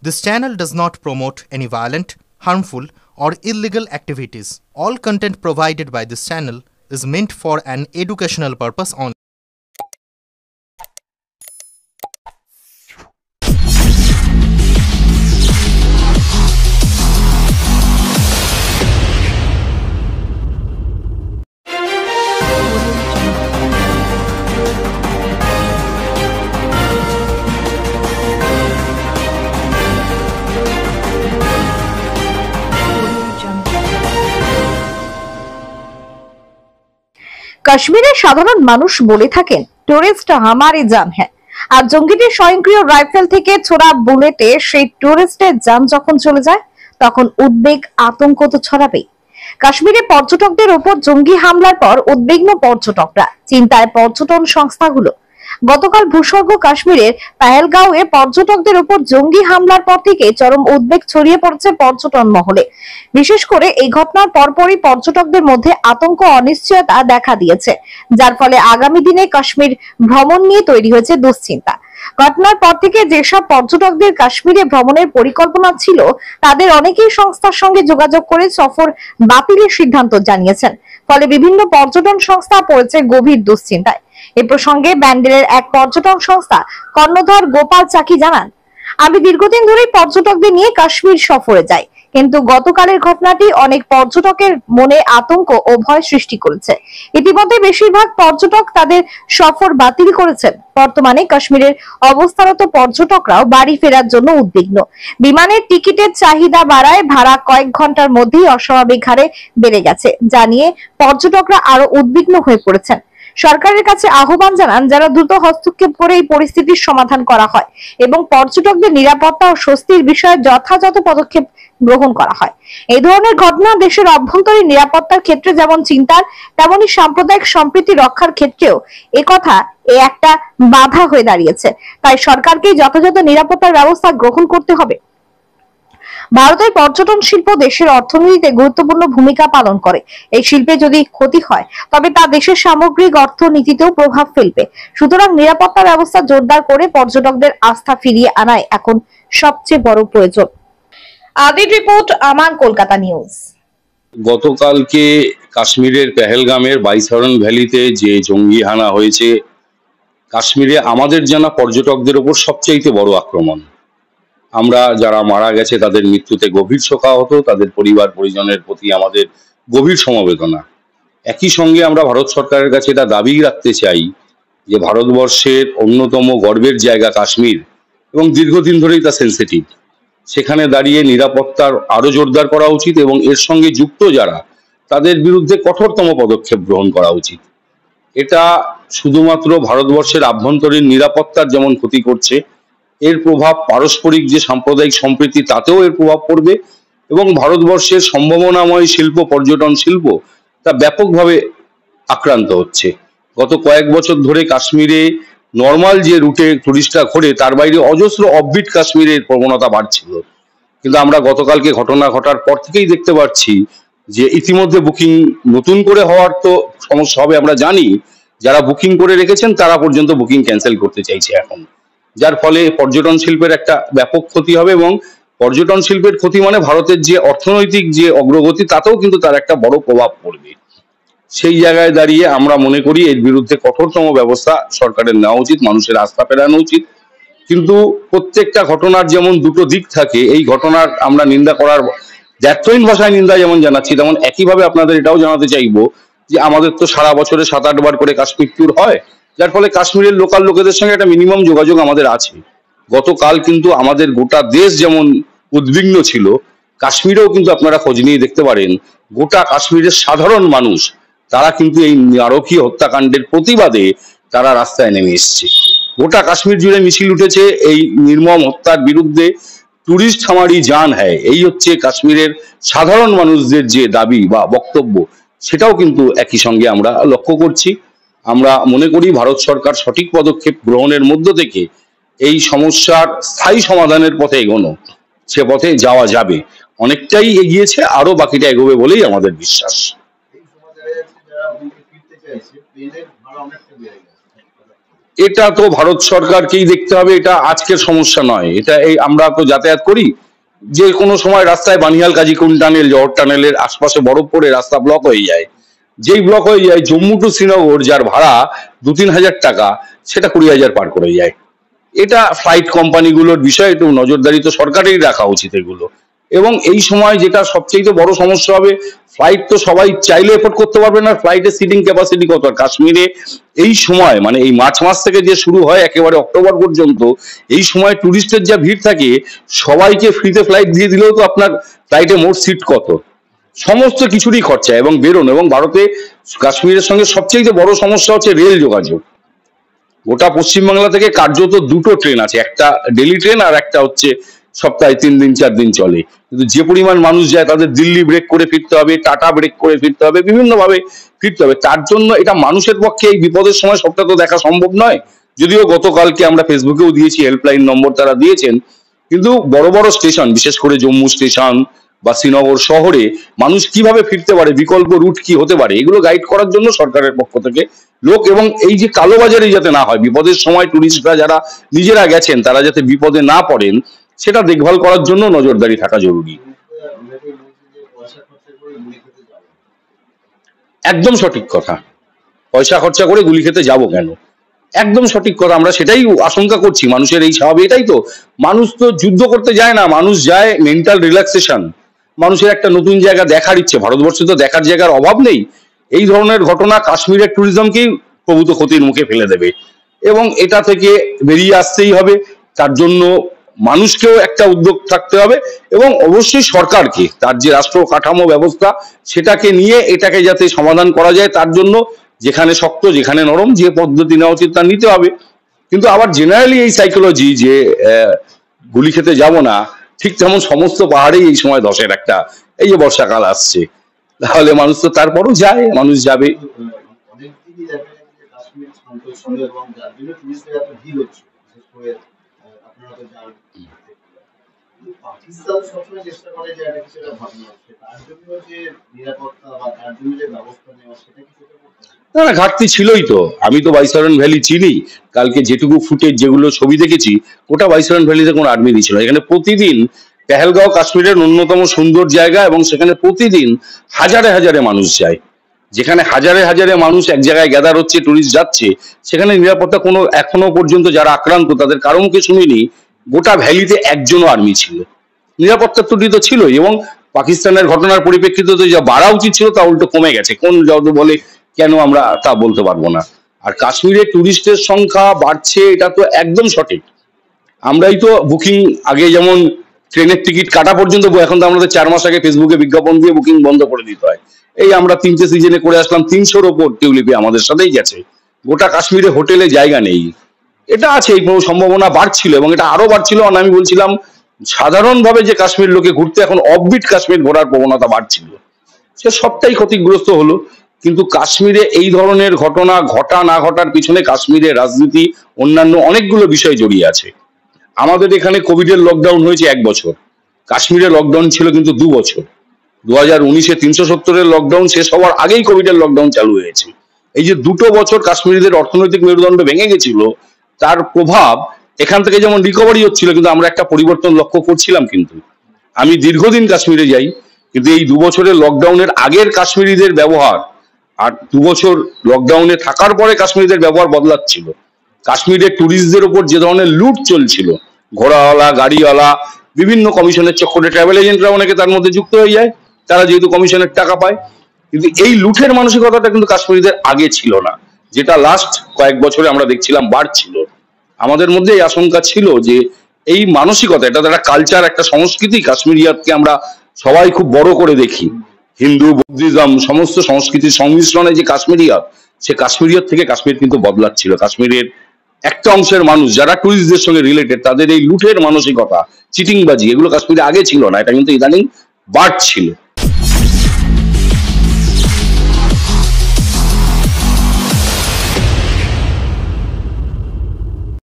This channel does not promote any violent, harmful, or illegal activities. All content provided by this channel is meant for an educational purpose only. কাশ্মীরের সাধারণ মানুষ বলে থাকেন tourist হামারি জান হ্যায়। আর জঙ্গিদের স্বয়ংক্রিয় রাইফেল থেকে ছোড়া বুলেটে সেই টুরিস্টের জান যখন চলে যায় তখন উদ্বেগ আতঙ্ক তো ছড়াবেই। কাশ্মীরে পর্যটকদের উপর জঙ্গি হামলার পর উদ্বিগ্ন পর্যটকরা, চিন্তায় পর্যটন সংস্থাগুলো। গতকাল ভূস্বর্গ কাশ্মীরের পেহেলগাঁওয়ে পর্যটকদের উপর জঙ্গি হামলার পর থেকে চরম উদ্বেগ ছড়িয়ে পড়েছে পর্যটন মহলে। বিশেষ করে এই ঘটনার পরপরই পর্যটকদের মধ্যে আতঙ্ক অনিশ্চয়তা দেখা দিয়েছে, যার ফলে আগামী দিনে কাশ্মীর ভ্রমণ নিয়ে তৈরি হয়েছে দুশ্চিন্তা। ঘটনার পর থেকে যেসব পর্যটকদের কাশ্মীরে ভ্রমণের পরিকল্পনা ছিল তাদের অনেকেই সংস্থার সঙ্গে যোগাযোগ করে সফর বাতিলের সিদ্ধান্ত জানিয়েছেন। ফলে বিভিন্ন পর্যটন সংস্থা পড়েছে গভীর দুশ্চিন্তায়। এ প্রসঙ্গে ব্যান্ডেলের এক পর্যটন সংস্থা কর্ণধর গোপাল চাকি জানান, আমি দীর্ঘদিন ধরেই পর্যটকদের নিয়ে কাশ্মীর সফরে যাই, কিন্তু গতকালের ঘটনাটি অনেক পর্যটকের মনে আতঙ্ক ও ভয় সৃষ্টি করেছে। ইতিমধ্যে বেশিরভাগ পর্যটক তাদের সফর বাতিল করেছেন। বর্তমানে কাশ্মীরের অবস্থারত পর্যটকরাও বাড়ি ফেরার জন্য উদ্বিগ্ন। বিমানের টিকিটের চাহিদা বাড়ায় ভাড়া কয়েক ঘন্টার মধ্যেই অস্বাভাবিক হারে বেড়ে গেছে, যা নিয়ে পর্যটকরা আরো উদ্বিগ্ন হয়ে পড়েছেন। সরকারের কাছে আহ্বান জানান যারা দ্রুত হস্তক্ষেপ করে এই পরিস্থিতির সমাধান করা হয় এবং পর্যটকদের নিরাপত্তা ও স্বস্তির বিষয়ে যথাযথ পদক্ষেপ গ্রহণ করা হয়। এই ধরনের ঘটনা দেশের অভ্যন্তরীণ নিরাপত্তার ক্ষেত্রে যেমন চিন্তার, তেমনি সাম্প্রদায়িক সম্প্রীতি রক্ষার ক্ষেত্রেও একথা একটা বাধা হয়ে দাঁড়িয়েছে। তাই সরকারকে যথাযথ নিরাপত্তার ব্যবস্থা গ্রহণ করতে হবে। ভারতের পর্যটন শিল্প দেশের অর্থনীতিতে গুরুত্বপূর্ণ ভূমিকা পালন করে। এই শিল্পে যদি ক্ষতি হয় তবে তা দেশের সামগ্রিক অর্থনীতিতেও প্রভাব ফেলবে। সুতরাং নিরাপত্তা ব্যবস্থা জোরদার করে পর্যটকদের আস্থা ফিরিয়ে আনাই এখন সবচেয়ে বড় প্রয়োজন। আদির রিপোর্ট, আমান, কলকাতা নিউজ। গতকালকে কাশ্মীরের পেহেলগামের বাইসরন ভ্যালিতে যে জঙ্গি হানা হয়েছে, কাশ্মীরে আমাদের জানা পর্যটকদের উপর সবচাইতে বড় আক্রমণ। আমরা যারা মারা গেছে তাদের মৃত্যুতে গভীর শোকাহত, তাদের পরিবার পরিজনের প্রতি আমাদের গভীর সমবেদনা। একই সঙ্গে আমরা ভারত সরকারের কাছে এটা দাবি রাখতে চাই যে ভারতবর্ষের অন্যতম গর্বের জায়গা কাশ্মীর এবং দীর্ঘদিন ধরেই তা সেন্সিটিভ। সেখানে দাঁড়িয়ে নিরাপত্তার আরো জোরদার করা উচিত এবং এর সঙ্গে যুক্ত যারা তাদের বিরুদ্ধে কঠোরতম পদক্ষেপ গ্রহণ করা উচিত। এটা শুধুমাত্র ভারতবর্ষের আভ্যন্তরীণ নিরাপত্তার যেমন ক্ষতি করছে, এর প্রভাব পারস্পরিক যে সাম্প্রদায়িক সম্প্রীতি তাতেও এর প্রভাব পড়বে এবং ভারতবর্ষের সম্ভাবনাময় শিল্প, পর্যটন শিল্প তা ব্যাপকভাবে আক্রান্ত হচ্ছে। গত কয়েক বছর ধরে কাশ্মীরে নর্মাল যে রুটে টুরিস্টরা ঘোরে তার বাইরে অজস্র অফবিট কাশ্মীরের প্রবণতা বাড়ছিল, কিন্তু আমরা গতকালকে ঘটনা ঘটার পর থেকেই দেখতে পাচ্ছি যে ইতিমধ্যে বুকিং নতুন করে হওয়ার তো সমস্যা হবে আমরা জানি, যারা বুকিং করে রেখেছেন তারা পর্যন্ত বুকিং ক্যান্সেল করতে চাইছে এখন, যার ফলে পর্যটন শিল্পের একটা ব্যাপক ক্ষতি হবে এবং পর্যটন শিল্পের ক্ষতি মানে ভারতের যে অর্থনৈতিক যে অগ্রগতি তাতেও কিন্তু তার একটা বড় প্রভাব পড়বে। সেই জায়গায় দাঁড়িয়ে আমরা মনে করি এর বিরুদ্ধে কঠোরতম ব্যবস্থা সরকারের নেওয়া উচিত, মানুষের আস্থা ফেরানো উচিত। কিন্তু প্রত্যেকটা ঘটনার যেমন দুটো দিক থাকে, এই ঘটনার আমরা নিন্দা করার দ্ব্যর্থহীন ভাষায় নিন্দা যেমন জানাচ্ছি, তেমন একইভাবে আপনাদের এটাও জানাতে চাইবো যে আমাদের তো সারা বছরে 7-8 বার করে কাশ্মীর ট্যুর হয়, যার ফলে কাশ্মীরের লোকাল লোকেদের সঙ্গে একটা মিনিমাম যোগাযোগ আমাদের আছে। গতকাল কিন্তু আমাদের গোটা দেশ যেমন উদ্বিগ্ন ছিল, কাশ্মীরেও কিন্তু আপনারা খোঁজ নিয়ে দেখতে পারেন গোটা কাশ্মীরের সাধারণ মানুষ তারা কিন্তু এই নারকীয় হত্যাকাণ্ডের প্রতিবাদে তারা রাস্তায় নেমে এসছে। গোটা কাশ্মীর জুড়ে মিছিল উঠেছে এই নির্মম হত্যার বিরুদ্ধে। টুরিস্ট হামারি জান হ্যায়, এই হচ্ছে কাশ্মীরের সাধারণ মানুষদের যে দাবি বা বক্তব্য, সেটাও কিন্তু একই সঙ্গে আমরা লক্ষ্য করছি। আমরা মনে করি ভারত সরকার সঠিক পদক্ষেপ গ্রহণের মধ্য থেকে এই সমস্যার স্থায়ী সমাধানের পথে এগোনো, সে পথে যাওয়া যাবে। অনেকটাই এগিয়েছে, আরো বাকিটা এগোবে বলেই আমাদের বিশ্বাস। এটা তো ভারত সরকারকেই দেখতে হবে, এটা আজকের সমস্যা নয়। এটা এই আমরা তো যাতায়াত করি, যে কোনো সময় রাস্তায় বানিহাল কাজীকুন্ড টানেল, জহর টানেলের আশপাশে বরফ পড়ে রাস্তা ব্লক হয়ে যায়। যেই ব্লক হয়ে যায়, জম্মু টু শ্রীনগর যার ভাড়া 2-3 হাজার টাকা, সেটা 20,000 পার করে যায়। এটা ফ্লাইট কোম্পানিগুলোর বিষয়, একটু নজরদারি তো সরকারেরই রাখা উচিত এগুলো। এবং এই সময় যেটা সবচেয়ে বড় সমস্যা হবে, ফ্লাইট তো সবাই চাইলে এফোর্ড করতে পারবে না, ফ্লাইটের সিটিং ক্যাপাসিটি কত। আর কাশ্মীরে এই সময় মানে এই মার্চ মাস থেকে যে শুরু হয় একেবারে অক্টোবর পর্যন্ত, এই সময় টুরিস্টের যা ভিড় থাকে, সবাইকে ফ্রিতে ফ্লাইট দিয়ে দিলেও তো আপনার ফ্লাইটে মোট সিট কত, সমস্ত কিছুরই খরচা এবং বেরোনো। এবং ভারতে কাশ্মীরের সঙ্গে সবচেয়ে বড় সমস্যা হচ্ছে রেল যোগাযোগ। গোটা পশ্চিমবাংলা থেকে কার্যত 2টো ট্রেন আছে, একটা ডেলি ট্রেন আর একটা হচ্ছে সপ্তাহে 3 দিন 4 দিন চলে। কিন্তু যে পরিমাণ মানুষ যায়, তাদের দিল্লি ব্রেক করে ফিরতে হবে, টাটা ব্রেক করে ফিরতে হবে, বিভিন্ন ভাবে ফিরতে হবে। তার জন্য এটা মানুষের পক্ষে এই বিপদের সময় সবটা তো দেখা সম্ভব নয়। যদিও গতকালকে আমরা ফেসবুকেও দিয়েছি, হেল্পলাইন নম্বর তারা দিয়েছেন। কিন্তু বড় বড় স্টেশন, বিশেষ করে জম্মু স্টেশন বা শ্রীনগর শহরে মানুষ কিভাবে ফিরতে পারে, বিকল্প রুট কি হতে পারে, এগুলো গাইড করার জন্য সরকারের পক্ষ থেকে লোক, এবং এই যে কালোবাজারি যাতে না হয়, বিপদের সময় টুরিস্টরা যারা নিজেরা গেছেন তারা যাতে বিপদে না পড়েন, সেটা দেখভাল করার জন্য নজরদারি থাকা জরুরি। একদম সঠিক কথা, পয়সা খরচা করে গুলি খেতে যাব কেন, একদম সঠিক কথা। আমরা সেটাই আশঙ্কা করছি, মানুষের এই স্বভাব এটাই তো। মানুষ তো যুদ্ধ করতে যায় না, মানুষ যায় মেন্টাল রিল্যাক্সেশন, মানুষের একটা নতুন জায়গা দেখার ইচ্ছে। ভারতবর্ষে তো দেখার জায়গার অভাব নেই। এই ধরনের ঘটনা কাশ্মীরের ট্যুরিজমকেই প্রভূত ক্ষতির মুখে ফেলে দেবে, এবং এটা থেকে বেরিয়ে আসতেই হবে। তার জন্য মানুষকেও একটা উদ্যোগ থাকতে হবে, এবং অবশ্যই সরকারকে তার যে রাষ্ট্র কাঠামো ব্যবস্থা সেটাকে নিয়ে এটাকে যাতে সমাধান করা যায়, তার জন্য যেখানে শক্ত যেখানে নরম যে পদ্ধতি নেওয়া উচিত তা নিতে হবে। কিন্তু আবার জেনারেলি এই সাইকোলজি যে গুলি খেতে যাব না, ঠিক তেমন সমস্ত পাহাড়েই এই সময় ধসের একটা, এই যে বর্ষাকাল আসছে, তাহলে মানুষ তো তারপরও যায়, মানুষ যাবে। পাকিস্তান সবসময় চেষ্টা করে যে এটা কিছুটা ভালো হচ্ছে, তার জন্য যে নিরাপত্তা বা তার জন্য যে ব্যবস্থা নেওয়া, সেটা কি সেটা করতে হবে? না, ঘাটতি ছিলই তো। আমি তো বাইসরন ভ্যালি চিনি, কালকে যেটুকু ফুটেজ যেগুলো ছবি দেখেছি, ওটা বাইসরন ভ্যালিতে কোনো আর্মি ছিল। এখানে প্রতিদিন পেহেলগাঁও কাশ্মীরের অন্যতম সুন্দর জায়গা, এবং সেখানে প্রতিদিন হাজারে হাজারে মানুষ যায়। যেখানে হাজারে হাজারে মানুষ এক জায়গায় গ্যাদার হচ্ছে, টুরিস্ট যাচ্ছে, সেখানে নিরাপত্তা কোনো এখনো পর্যন্ত যারা আক্রান্ত তাদের কারো মুখে শুনিনি গোটা ভ্যালিতে একজনও আর্মি ছিল। নিরাপত্তার ত্রুটি তো ছিলই, এবং পাকিস্তানের ঘটনার পরিপ্রেক্ষিতে যা বাড়া উচিত ছিল তা উল্টো কমে গেছে। কোন যত বলে কেন আমরা তা বলতে পারবো না। আর কাশ্মীরে টুরিস্টের সংখ্যা বাড়ছে, এটা তো একদম সঠিক। আমরাই তো বুকিং আগে যেমন ট্রেনের টিকিট কাটা পর্যন্ত, এখন তো আমাদের 4 মাস আগে ফেসবুকে বিজ্ঞাপন দিয়ে বুকিং বন্ধ করে দিতে হয়। এই আমরা 3টে সিজনে করে আসলাম, 300-র ওপর টিউলিপে আমাদের সাথেই গেছে। গোটা কাশ্মীরে হোটেলে জায়গা নেই। এটা আছে, এই সম্ভাবনা বাড়ছিল, এবং এটা আরো বাড়ছিল। আমি বলছিলাম সাধারণভাবে যে কাশ্মীর লোকে ঘুরতে এখন অফবিট কাশ্মীর ঘোরার প্রবণতা বাড়ছিল, সে সবটাই ক্ষতিগ্রস্ত হলো। কিন্তু কাশ্মীরে এই ধরনের ঘটনা ঘটা না ঘটার পিছনে কাশ্মীরের রাজনীতি, অন্যান্য অনেকগুলো বিষয় জড়িয়ে আছে। আমাদের এখানে কোভিডের লকডাউন হয়েছে 1 বছর, কাশ্মীরে লকডাউন ছিল কিন্তু 2 বছর। 2019-এ 370-এর লকডাউন শেষ হওয়ার আগেই কোভিডের লকডাউন চালু হয়েছে। এই যে 2টো বছর কাশ্মীরিদের অর্থনৈতিক মেরুদণ্ড ভেঙে গেছিল, তার প্রভাব এখান থেকে যেমন রিকভারি হচ্ছিল, কিন্তু আমরা একটা পরিবর্তন লক্ষ্য করছিলাম। কিন্তু আমি দীর্ঘদিন কাশ্মীরে যাই, কিন্তু এই 2 বছরের লকডাউনের আগের কাশ্মীরিদের ব্যবহার আর 2 বছর লকডাউনে থাকার পরে কাশ্মীরিদের ব্যবহার বদলাচ্ছিল। কাশ্মীরের ট্যুরিস্টদের উপর যে ধরনের লুট চলছিল, ঘোড়াওয়ালা, গাড়িওয়ালা, বিভিন্ন কমিশনের চক্করে ট্রাভেল এজেন্টরা অনেকে তার মধ্যে যুক্ত হয়ে যায়, তারা যেহেতু কমিশনের টাকা পায়। কিন্তু এই লুটের মানসিকতাটা কিন্তু কাশ্মীরিদের আগে ছিল না, যেটা লাস্ট কয়েক বছরে আমরা দেখছিলাম বাড়ছিল। আমাদের মধ্যে এই আশঙ্কা ছিল যে এই মানসিকতা, এটা একটা কালচার, একটা সংস্কৃতি, কাশ্মীরিয়াতকে আমরা সবাই খুব বড় করে দেখি। হিন্দু, বুদ্ধিজম সমস্ত সংস্কৃতির সংমিশ্রণে যে কাশ্মীরিয়াত, সে কাশ্মীরিয়াত থেকে কাশ্মীর কিন্তু বদলাচ্ছিল। কাশ্মীরের একটা অংশের মানুষ যারা টুরিস্টদের সঙ্গে রিলেটেড, তাদের এই লুটের মানসিকতা, চিটিংবাজি, এগুলো কাশ্মীরে আগে ছিল না, এটা কিন্তু ইদানিং বাড়ছিল।